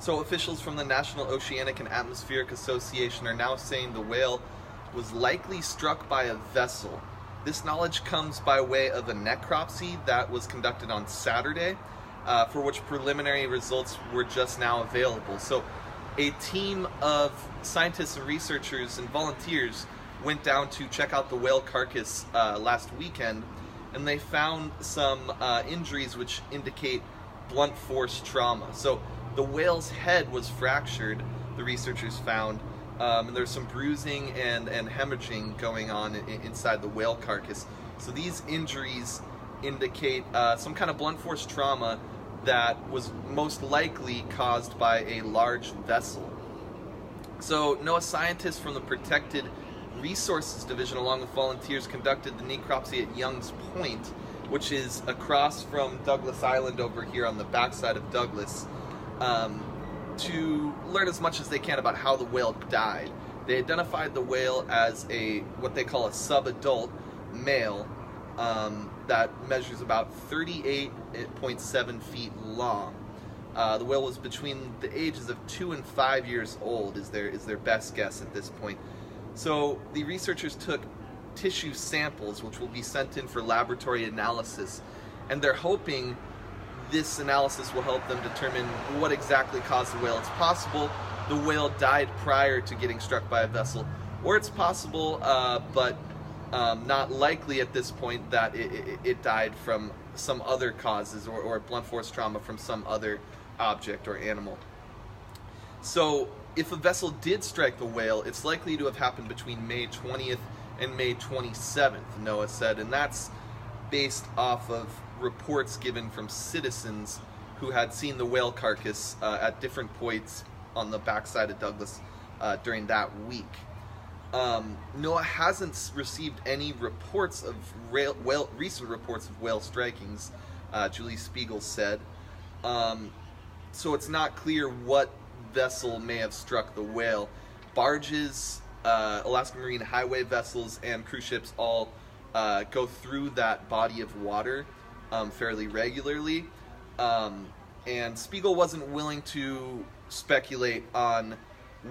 So officials from the National Oceanic and Atmospheric Association are now saying the whale was likely struck by a vessel. This knowledge comes by way of a necropsy that was conducted on Saturday, for which preliminary results were just now available. So a team of scientists and researchers and volunteers went down to check out the whale carcass last weekend, and they found some injuries which indicate blunt force trauma. So the whale's head was fractured, the researchers found, and there's some bruising and hemorrhaging going on inside the whale carcass. So these injuries indicate some kind of blunt force trauma that was most likely caused by a large vessel. So NOAA scientists from the Protected Resources Division, along with volunteers, conducted the necropsy at Young's Point, which is across from Douglas Island over here on the backside of Douglas, to learn as much as they can about how the whale died. They identified the whale as what they call a subadult male that measures about 38.7 feet long. The whale was between the ages of 2 and 5 years old, is their best guess at this point. So the researchers took tissue samples, which will be sent in for laboratory analysis, and they're hoping this analysis will help them determine what exactly caused the whale. It's possible the whale died prior to getting struck by a vessel, or it's possible, but not likely at this point, that it died from some other causes, or blunt force trauma from some other object or animal. So if a vessel did strike the whale, it's likely to have happened between May 20th and May 27th, NOAA said, and that's based off of reports given from citizens who had seen the whale carcass at different points on the backside of Douglas during that week. NOAA hasn't received any reports of recent reports of whale strikings, Julie Spiegel said. So it's not clear what vessel may have struck the whale. Barges, Alaska Marine Highway vessels, and cruise ships all go through that body of water fairly regularly. And Spiegel wasn't willing to speculate on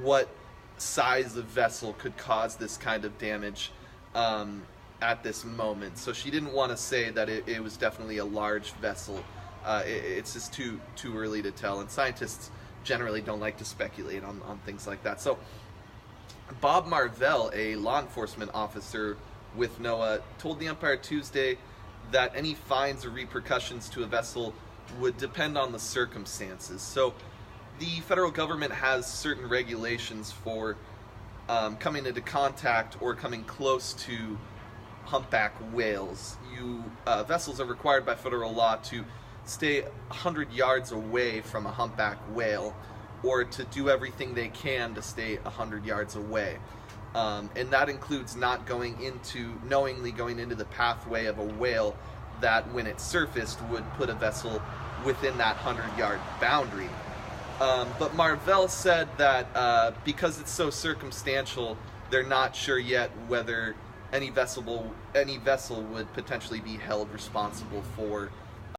what size of vessel could cause this kind of damage at this moment. So she didn't want to say that it was definitely a large vessel. It's just too early to tell, and scientists generally don't like to speculate on things like that. So Bob Marvell, a law enforcement officer with NOAA, told the Empire Tuesday that any fines or repercussions to a vessel would depend on the circumstances. So the federal government has certain regulations for coming into contact or coming close to humpback whales. Vessels are required by federal law to stay 100 yards away from a humpback whale, or to do everything they can to stay 100 yards away. And that includes not knowingly going into the pathway of a whale that, when it surfaced, would put a vessel within that 100-yard boundary. But Marvell said that because it's so circumstantial, they're not sure yet whether any vessel would potentially be held responsible for